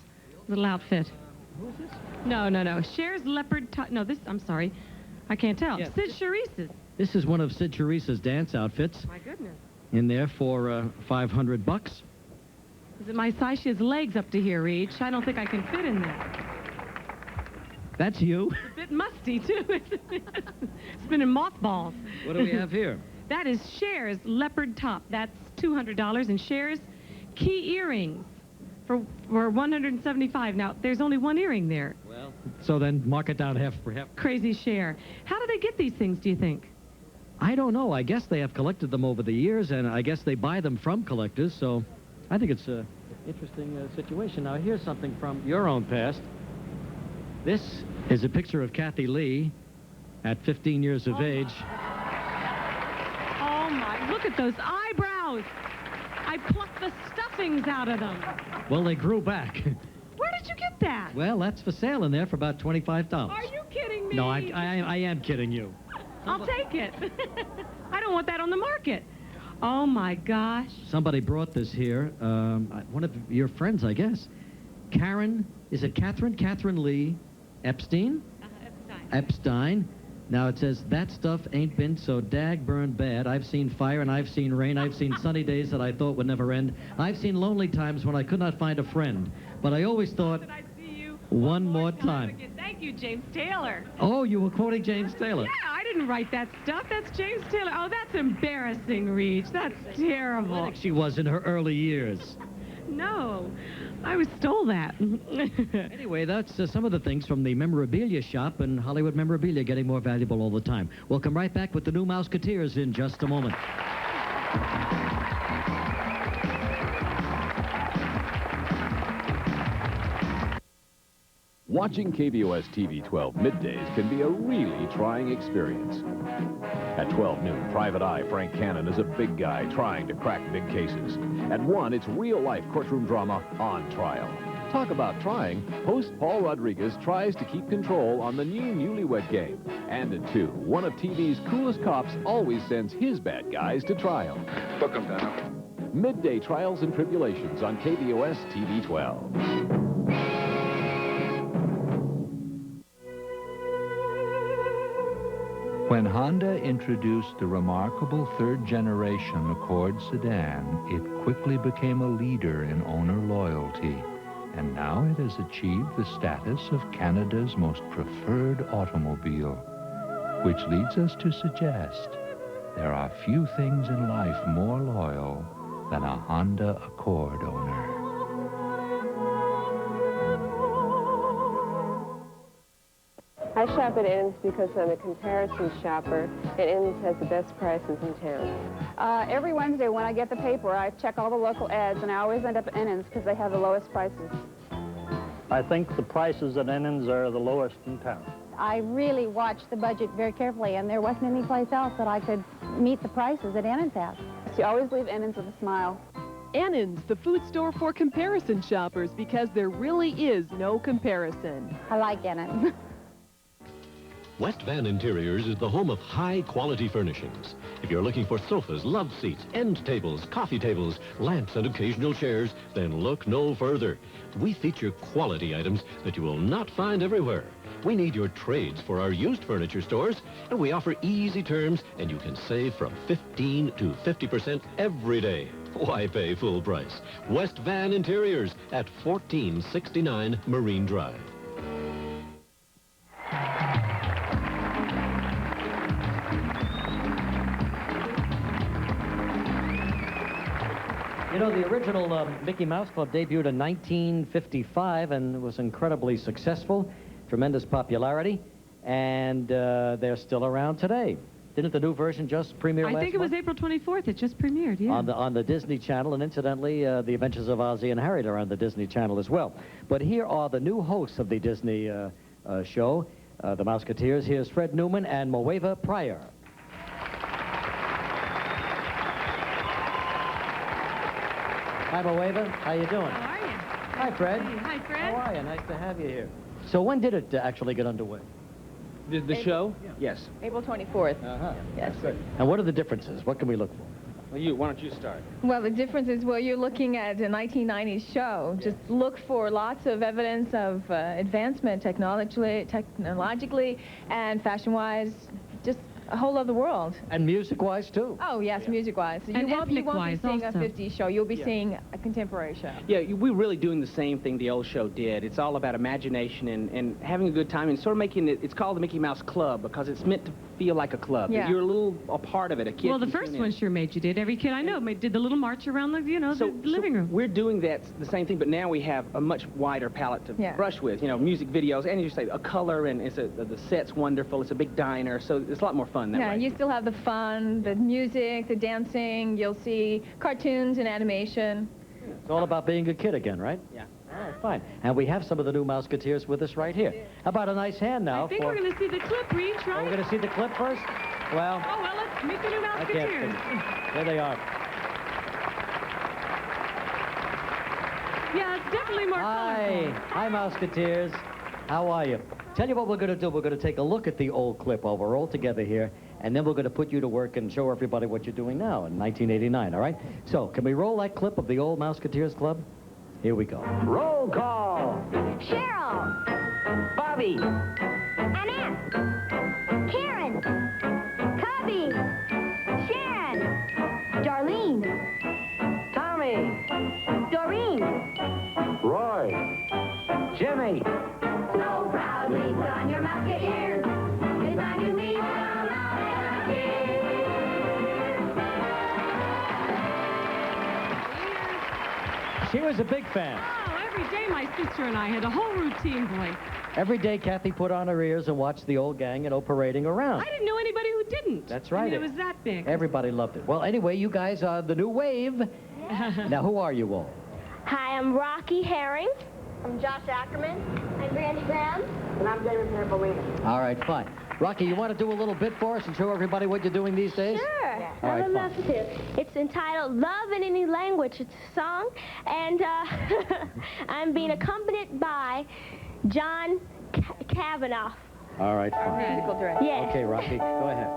little outfit. Who's this? No. Cher's leopard top. No, this, I'm sorry. I can't tell. Yeah. Sid Charisse's. This is one of Sid Charisse's dance outfits. My goodness. In there for $500. Is it my size? She has legs up to here, Reach. I don't think I can fit in there. That's you. It's a bit musty, too. It's been in mothballs. What do we have here? That is Cher's leopard top. That's $200. And Cher's key earrings for $175. Now, there's only one earring there. Well, so then mark it down half for half. Crazy Cher. How do they get these things, do you think? I don't know. I guess they have collected them over the years, and I guess they buy them from collectors, so I think it's an interesting situation. Now, here's something from your own past. This is a picture of Kathie Lee at 15 years of age. Oh, my. Look at those eyebrows. I plucked the stuffings out of them. Well, they grew back. Where did you get that? Well, that's for sale in there for about $25. Are you kidding me? No, I am kidding you. I'll take it. I don't want that on the market. Oh, my gosh. Somebody brought this here. One of your friends, I guess. Catherine Lee Epstein? Epstein. Now, it says, that stuff ain't been so dag-burned bad. I've seen fire and I've seen rain. I've seen sunny days that I thought would never end. I've seen lonely times when I could not find a friend. But I always thought, one more time. Thank you, James Taylor. Oh, you were quoting James Taylor. Yeah, I didn't write that stuff. That's James Taylor. Oh, that's embarrassing, Reach. That's terrible. I think she was in her early years. No, I stole that. Anyway, that's some of the things from the memorabilia shop, and Hollywood memorabilia getting more valuable all the time. We'll come right back with the new Mouseketeers in just a moment. Watching KVOS TV 12 middays can be a really trying experience. At 12 noon, Private Eye Frank Cannon is a big guy trying to crack big cases. At 1, it's real-life courtroom drama On Trial. Talk about trying. Host Paul Rodriguez tries to keep control on the new Newlywed Game. And at 2, one of TV's coolest cops always sends his bad guys to trial. Book 'em down. Midday Trials and Tribulations on KVOS TV 12. When Honda introduced the remarkable third-generation Accord sedan, it quickly became a leader in owner loyalty. And now it has achieved the status of Canada's most preferred automobile, which leads us to suggest there are few things in life more loyal than a Honda Accord owner. shop at Inn's because I'm a comparison shopper, and Inn's has the best prices in town. Every Wednesday when I get the paper, I check all the local ads, and I always end up at Inn's because they have the lowest prices. I think the prices at Inn's are the lowest in town. I really watched the budget very carefully, and there wasn't any place else that I could meet the prices that Inn's has. So you always leave Inn's with a smile. Annan's, the food store for comparison shoppers, because there really is no comparison. I like Annan's. West Van Interiors is the home of high-quality furnishings. If you're looking for sofas, love seats, end tables, coffee tables, lamps, and occasional chairs, then look no further. We feature quality items that you will not find everywhere. We need your trades for our used furniture stores, and we offer easy terms, and you can save from 15 to 50% every day. Why pay full price? West Van Interiors at 1469 Marine Drive. You know, the original Mickey Mouse Club debuted in 1955 and was incredibly successful, tremendous popularity, and they're still around today. Didn't the new version just premiere last month? I think it was April 24th. It just premiered, yeah. On the Disney Channel, and incidentally, The Adventures of Ozzie and Harriet are on the Disney Channel as well. But here are the new hosts of the Disney show, the Mouseketeers. Here's Fred Newman and Mowava Pryor. Hi, Mowava. How you doing? How are you? Hi, Fred. Hi, Fred. How are you? Nice to have you here. So when did it actually get underway? The show? Yeah. Yes. April 24th. Uh-huh. Yes. Good. And what are the differences? What can we look for? Well, why don't you start? Well, the difference is, well, you're looking at a 1990s show. Just look for lots of evidence of advancement technologically and fashion-wise, just a whole other world. And music-wise, too. Oh, yes, music-wise. So And you won't be seeing also. a 50s show. You'll be seeing a contemporary show. Yeah, we're really doing the same thing the old show did. It's all about imagination and having a good time and sort of making it, it's called the Mickey Mouse Club because it's meant to feel like a club. Yeah. You're a part of it, a kid. Well, the can first tune one in. sure made you did. Every kid I know did the little march around the, the living room. We're doing the same thing, but now we have a much wider palette to brush with. You know, music videos, and you say a color, and the set's wonderful. It's a big diner, so it's a lot more fun that way. Yeah, you still have the fun, the music, the dancing. You'll see cartoons and animation. It's all about being a kid again, right? Yeah. All right, fine. And we have some of the new Mouseketeers with us right here. How about a nice hand now? I think we're going to see the clip reach, right? Oh, we're going to see the clip first? Well... Oh, well, let's meet the new I can't Mouseketeers. see. There they are. Yeah, it's definitely more colorful. Hi, Mouseketeers. How are you? Tell you what we're going to do. We're going to take a look at the old clip while we're all together here, and then we're going to put you to work and show everybody what you're doing now in 1989, all right? So, can we roll that clip of the old Mouseketeers Club? Here we go. Roll call. Cheryl. Bobby. Annette. Karen. Cubby. Sharon. Darlene. Tommy. Doreen. Roy. Jimmy. So proudly put on your musketeers. It's time to meet some She was a big fan. Oh, every day my sister and I had a whole routine, boy. Every day, Kathy put on her ears and watched the old gang, parading around. I didn't know anybody who didn't. That's right. I mean, it was that big. Everybody loved it. Well, anyway, you guys are the new wave. Now, who are you all? Hi, I'm Rocky Herring. I'm Josh Ackerman. I'm Randy Graham. And I'm David Napolina. All right, fine. Rocky, you want to do a little bit for us and show everybody what you're doing these days? Sure. All right, I'm fine. It's entitled Love in Any Language. It's a song. And I'm being accompanied by John Kavanaugh. All right, fine. Musical director. Yes. Okay, Rocky, go ahead.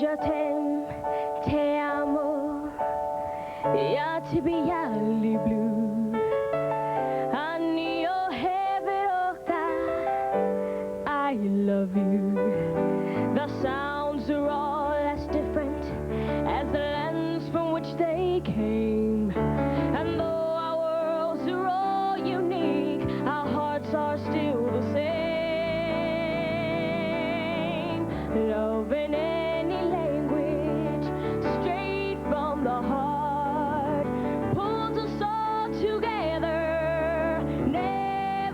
Je t'aime, te amo, ya ti biali blue. Anio heverota, I love you. The sounds are all as different as the lands from which they came. And though our worlds are all unique, our hearts are still the same. Love in any language, straight from the heart, pulls us all together, never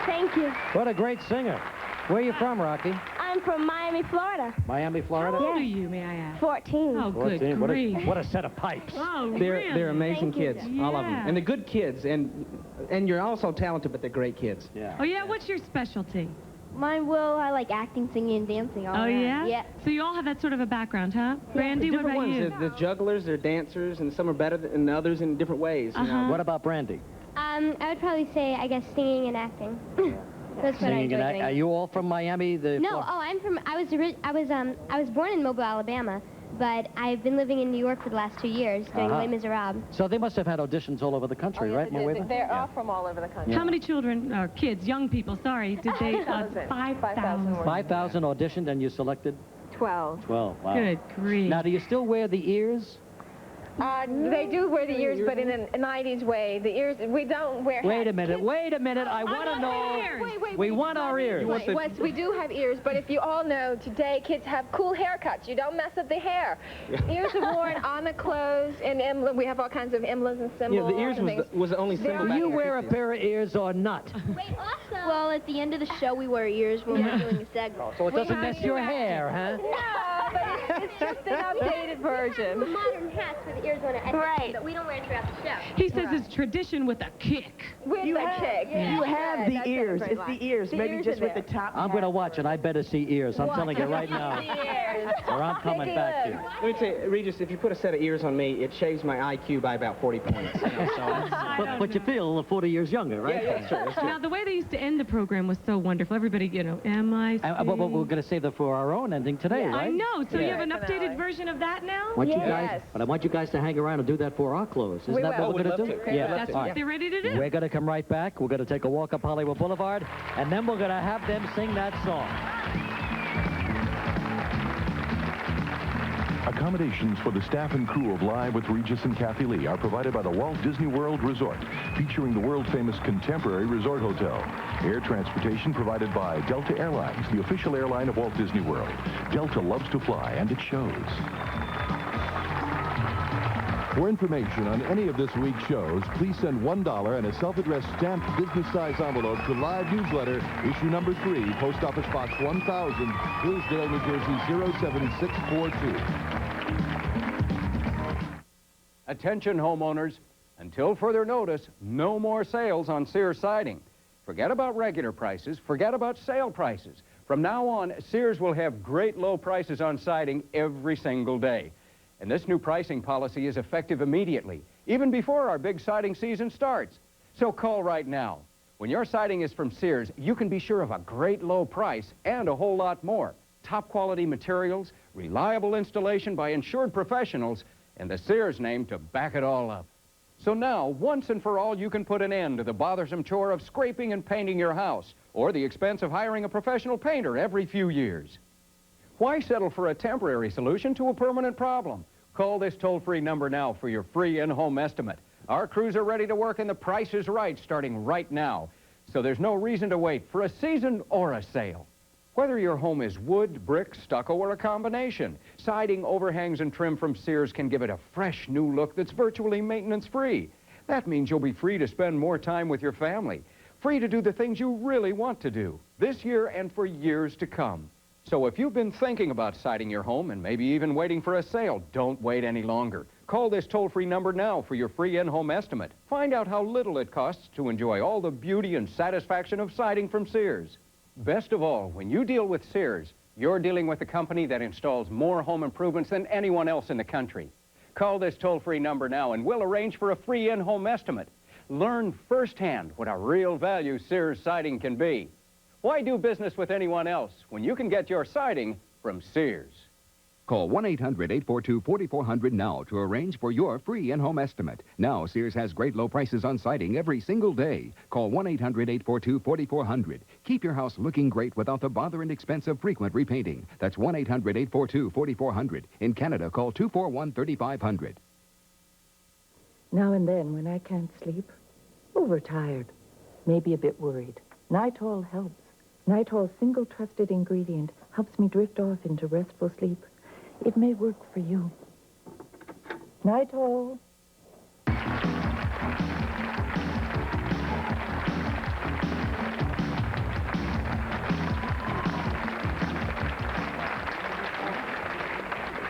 Thank you. What a great singer. Where are you from, Rocky? I'm from Miami, Florida. Miami, Florida? How old are you, may I ask? 14. Oh, good 14. grief. What a set of pipes. Oh, They're really? amazing Thank you. kids, all of them. Yeah. And they're good kids, and you're also talented, but they're great kids. Yeah. Oh, yeah? What's your specialty? Mine, well, I like acting, singing, and dancing. All Oh, around. yeah? Yeah. So you all have that sort of a background, huh? Brandy, what Different about ones. you? They're jugglers, they're dancers, and some are better than others in different ways. You know? What about Brandy? I would probably say, I guess, singing and acting. That's what I Singing enjoy and doing. Are you all from Miami? No, I'm from. I was born in Mobile, Alabama, but I've been living in New York for the last 2 years doing Les Miserables. So they must have had auditions all over the country, right, Mowava? They're all from all over the country. How many children, or kids, young people, sorry, did they? 5,000. 5,000 auditioned and you selected? 12. 12, wow. Good grief. Now, do you still wear the ears? They do wear the ears, but in a 90s way. The ears, we don't wear hats. Wait a minute, I want to know. We want our ears. Wes, we do have ears, but if you all know, today kids have cool haircuts. You don't mess up the hair. Ears are worn on the clothes, and we have all kinds of emblems and symbols. Yeah, the ears was the only symbol. Do you wear a pair of ears or not? Well, at the end of the show, we wear ears when we're doing a segment. So it doesn't mess your hair, huh? No, but it's just an updated version. Modern hats with ears on it. Right. But we don't wear it throughout the show. He says it's tradition with a kick. With the kick. Yeah. You have the ears. It's the ears. Maybe ears just are with the there. top. I'm going to watch it. I better see ears. I'm telling you right now. Or I'm coming back to you. Let me tell you, Regis, if you put a set of ears on me, it shaves my IQ by about 40 points. You know, so But you feel 40 years younger, right? Yeah, that's true. Now, the way they used to end the program was so wonderful. Everybody, you know, am I But we're going to save that for our own ending today, right? I know. So you Yeah. have an updated version of that now? But I want you guys to hang around and do that for our close. Isn't that what we're going to do? Yeah. That's what they're ready to do. We're going to come right back. We're going to take a walk up Hollywood Boulevard, and then we're going to have them sing that song. Accommodations for the staff and crew of Live with Regis and Kathie Lee are provided by the Walt Disney World Resort, featuring the world-famous Contemporary Resort Hotel. Air transportation provided by Delta Airlines, the official airline of Walt Disney World. Delta loves to fly, and it shows. For information on any of this week's shows, please send $1 and a self-addressed stamped business-size envelope to Live Newsletter, issue number 3, Post Office Box 1000, Hillsdale, New Jersey 07642. Attention homeowners, until further notice, no more sales on Sears siding. Forget about regular prices, forget about sale prices. From now on, Sears will have great low prices on siding every single day. And this new pricing policy is effective immediately, even before our big siding season starts. So call right now. When your siding is from Sears, you can be sure of a great low price and a whole lot more. Top quality materials, reliable installation by insured professionals, and the Sears name to back it all up. So now, once and for all, you can put an end to the bothersome chore of scraping and painting your house, or the expense of hiring a professional painter every few years. Why settle for a temporary solution to a permanent problem? Call this toll-free number now for your free in-home estimate. Our crews are ready to work and the price is right starting right now. So there's no reason to wait for a season or a sale. Whether your home is wood, brick, stucco, or a combination, siding, overhangs, and trim from Sears can give it a fresh new look that's virtually maintenance-free. That means you'll be free to spend more time with your family, free to do the things you really want to do, this year and for years to come. So if you've been thinking about siding your home and maybe even waiting for a sale, don't wait any longer. Call this toll-free number now for your free in-home estimate. Find out how little it costs to enjoy all the beauty and satisfaction of siding from Sears. Best of all, when you deal with Sears, you're dealing with a company that installs more home improvements than anyone else in the country. Call this toll-free number now and we'll arrange for a free in-home estimate. Learn firsthand what a real value Sears siding can be. Why do business with anyone else when you can get your siding from Sears? Call 1-800-842-4400 now to arrange for your free in-home estimate. Now, Sears has great low prices on siding every single day. Call 1-800-842-4400. Keep your house looking great without the bother and expense of frequent repainting. That's 1-800-842-4400. In Canada, call 241-3500. Now and then, when I can't sleep, overtired, maybe a bit worried, Nitol helps. Nitol's single trusted ingredient helps me drift off into restful sleep. It may work for you. Nitol.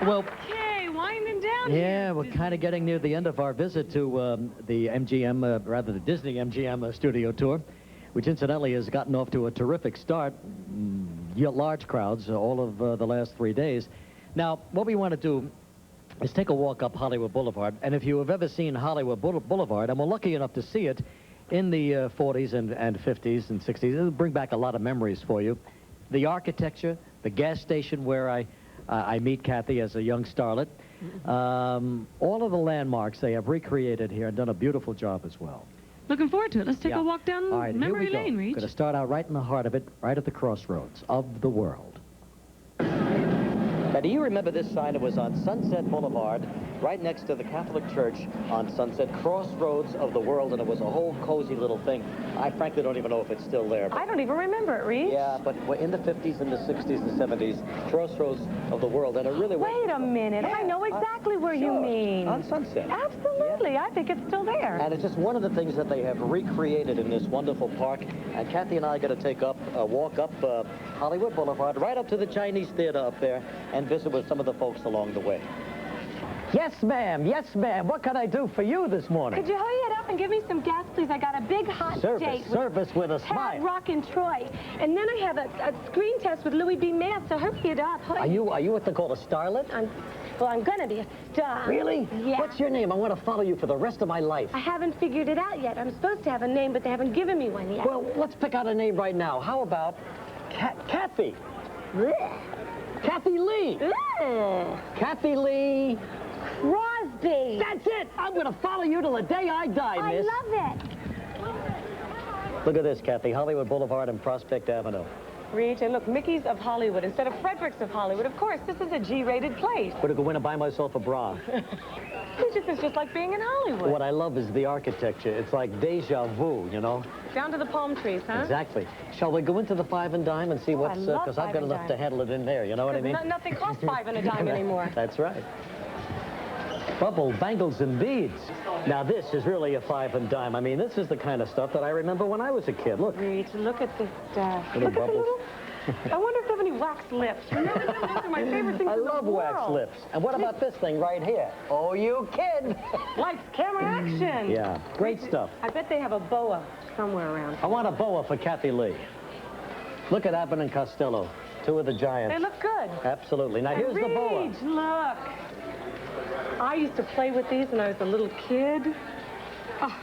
Well, Okay, winding down yeah, here. we're kind of getting near the end of our visit to the MGM, rather the Disney-MGM studio tour, which incidentally has gotten off to a terrific start. Large crowds all of the last 3 days. Now, what we want to do is take a walk up Hollywood Boulevard, and if you have ever seen Hollywood Boulevard, and we're lucky enough to see it in the 40s and 50s and 60s, it'll bring back a lot of memories for you. The architecture, the gas station where I meet Kathie as a young starlet, all of the landmarks they have recreated here and done a beautiful job as well. Looking forward to it. Let's take a walk down All right, memory here we lane, go. Reach. Going to start out right in the heart of it, right at the crossroads of the world. Now, do you remember this sign? It was on Sunset Boulevard, right next to the Catholic Church on Sunset, crossroads of the world, and it was a whole cozy little thing. I frankly don't even know if it's still there. I don't even remember it, Reach. Yeah, but in the 50s and the 60s and 70s, crossroads of the world, and it really was... Wait a minute. Yeah, I know exactly where you sure. mean. On Sunset. Absolutely. I think it's still there. And it's just one of the things that they have recreated in this wonderful park. And Kathie and I are going to take a walk up Hollywood Boulevard, right up to the Chinese Theater up there, and visit with some of the folks along the way. Yes, ma'am. Yes, ma'am. What can I do for you this morning? Could you hurry it up and give me some gas, please? I got a big hot date. Service with a Hard smile. Rock in Troy. And then I have a screen test with Louis B. Mayer, so hurry it up. Are you what they call a starlet? I'm going to be a star. Really? Yeah. What's your name? I want to follow you for the rest of my life. I haven't figured it out yet. I'm supposed to have a name, but they haven't given me one yet. Well, let's pick out a name right now. How about Kathie? Kathie Lee. Kathie Lee. Crosby. That's it. I'm going to follow you till the day I die, miss. I love it. Look at this, Kathie. Hollywood Boulevard and Prospect Avenue. Reach, and look, Mickey's of Hollywood instead of Frederick's of Hollywood. Of course, this is a G-rated place. Better go in and buy myself a bra. It's just like being in Hollywood. What I love is the architecture. It's like deja vu, you know? Down to the palm trees, huh? Exactly. Shall we go into the 5 and dime and see what's... Because I've got enough to handle it in there, you know what I mean? Nothing costs 5 and a dime anymore. That's right. Bubble, bangles, and beads. Now, this is really a 5 and dime. I mean, this is the kind of stuff that I remember when I was a kid. Look. Reach, look at this stuff. Little Look at the bubbles. little... I wonder if they have any wax lips. Remember, those are my favorite things I in the love wax world. lips. And what about this thing right here? Oh, you kid. Lights, camera, action. Yeah, great stuff. I bet they have a boa somewhere around. I want a boa for Kathie Lee. Look at Abbott and Costello, 2 of the giants. They look good. Absolutely. Now, here's the boa. Reach, look. I used to play with these when I was a little kid. Oh,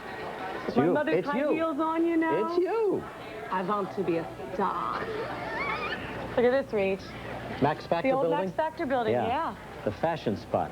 It's my you. mother's It's high you. heels on, you know. It's you. I want to be a star. Look at this, Reach. Max Factor The old building? Max Factor building, yeah. The fashion spot.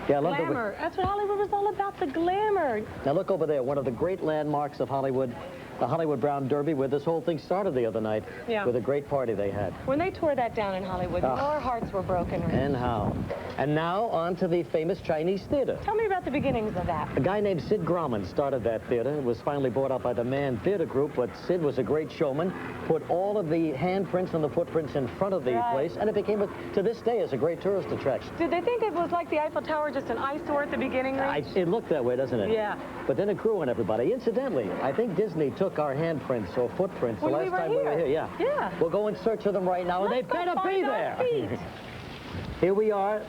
Yeah, I love Glamour. That's what Hollywood was all about, the glamour. Now look over there, one of the great landmarks of Hollywood, the Hollywood Brown Derby, where this whole thing started the other night. Yeah. With a great party they had. When they tore that down in Hollywood, our hearts were broken. Reach. And how. And now on to the famous Chinese Theater. Tell me about the beginnings of that. A guy named Sid Grauman started that theater. It was finally bought up by the Mann Theater Group, but Sid was a great showman, put all of the handprints and the footprints in front of the place, and it became, to this day, is a great tourist attraction. Did they think it was like the Eiffel Tower, just an eyesore at the beginning, Reach? It looked that way, doesn't it? Yeah. But then it grew on everybody. Incidentally, I think Disney took our handprints or footprints When the we last were time we were here. here. Yeah. Yeah. We'll go in search of them right now, and they better be there. Here we are.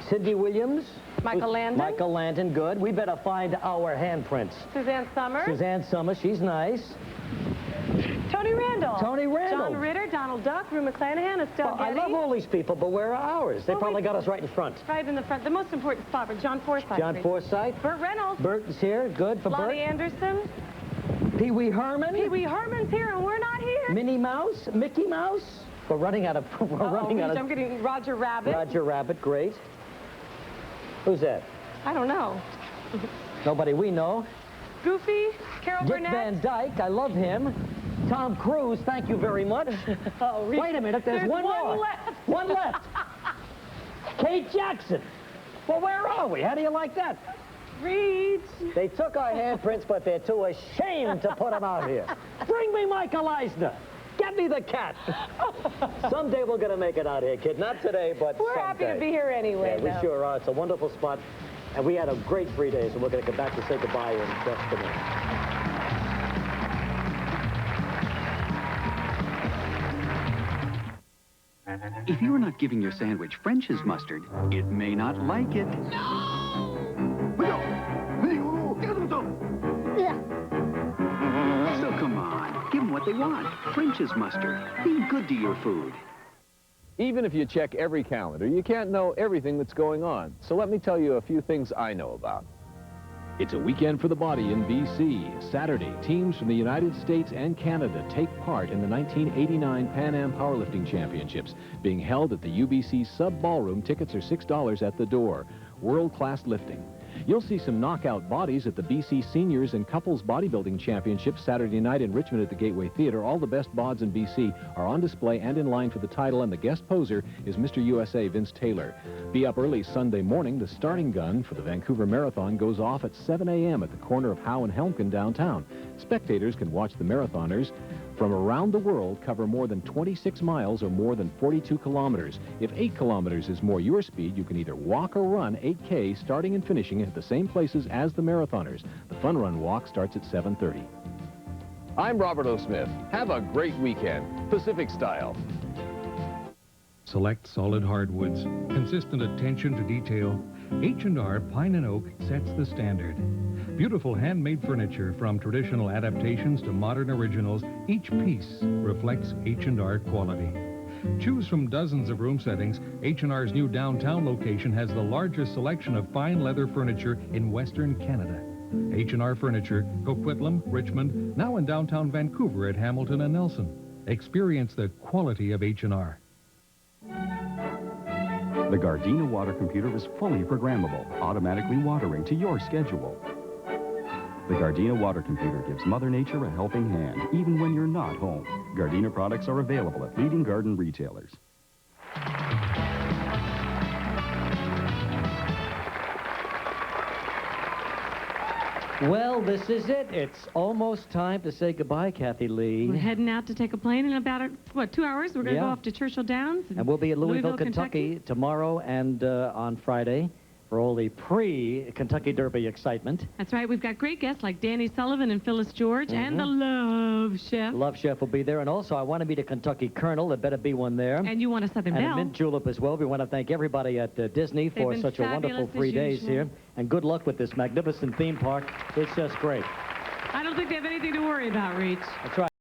Cindy Williams. Michael Landon. Michael Landon, good. We better find our handprints. Suzanne Summers. Suzanne Summers, she's nice. Tony Randall. Tony Randall. John Ritter, Donald Duck, Rue McClanahan, Estelle Well, I Getty. love all these people, but where are ours? They probably got us right in front. Right in the front. The most important spot for John Forsythe. John Reach. Forsythe. Burt Reynolds. Burt is here, good for Lottie Burt. Anderson. Pee Wee Herman. Pee Wee Herman's here and we're not here. Minnie Mouse, Mickey Mouse. We're running out of. I'm getting Roger Rabbit. Roger Rabbit, great. Who's that? I don't know. Nobody we know. Goofy, Carol Dick Burnett. Van Dyke, I love him. Tom Cruise, thank you very much. Oh, wait a minute, there's one more. left. One left. Kate Jackson. Well, where are we? How do you like that? Reach. They took our handprints, but they're too ashamed to put them out here. Bring me Michael Eisner. Get me the cat. Someday we're going to make it out here, kid. Not today, but We're someday. happy to be here anyway. Yeah, we sure are. It's a wonderful spot. And we had a great 3 days, and we're going to come back to say goodbye in just a minute. If you're not giving your sandwich French's mustard, it may not like it. So come on, give them what they want. French's mustard. Be good to your food. Even if you check every calendar, you can't know everything that's going on. So let me tell you a few things I know about. It's a weekend for the body in BC. Saturday, teams from the United States and Canada take part in the 1989 Pan Am Powerlifting Championships, being held at the UBC Sub Ballroom. Tickets are $6 at the door. World-class lifting. You'll see some knockout bodies at the BC Seniors and Couples Bodybuilding Championships Saturday night in Richmond at the Gateway Theatre. All the best bods in BC are on display and in line for the title, and the guest poser is Mr. USA Vince Taylor. Be up early Sunday morning. The starting gun for the Vancouver Marathon goes off at 7 a.m. at the corner of Howe and Helmkin downtown. Spectators can watch the marathoners from around the world cover more than 26 miles or more than 42 kilometers. If 8 kilometers is more your speed, you can either walk or run 8K, starting and finishing at the same places as the marathoners. The Fun Run Walk starts at 7:30. I'm Robert O. Smith. Have a great weekend, Pacific style. Select solid hardwoods, consistent attention to detail. H&R Pine and Oak sets the standard. Beautiful handmade furniture from traditional adaptations to modern originals, each piece reflects H&R quality. Choose from dozens of room settings. H&R's new downtown location has the largest selection of fine leather furniture in Western Canada. H&R Furniture, Coquitlam, Richmond, now in downtown Vancouver at Hamilton and Nelson. Experience the quality of H&R. The Gardena water computer is fully programmable, automatically watering to your schedule. The Gardena water computer gives Mother Nature a helping hand, even when you're not home. Gardena products are available at leading garden retailers. Well, this is it. It's almost time to say goodbye, Kathie Lee. We're heading out to take a plane in about, 2 hours? We're going to go off to Churchill Downs. And we'll be at Louisville, Kentucky tomorrow and on Friday for all the pre-Kentucky Derby excitement. That's right. We've got great guests like Danny Sullivan and Phyllis George and the Love Chef. Love Chef will be there. And also, I want to meet a Kentucky Colonel. There better be one there. And you want a Southern And Belle. a Mint Julep as well. We want to thank everybody at Disney for such a wonderful 3 days here. And good luck with this magnificent theme park. It's just great. I don't think they have anything to worry about, Reach. That's right.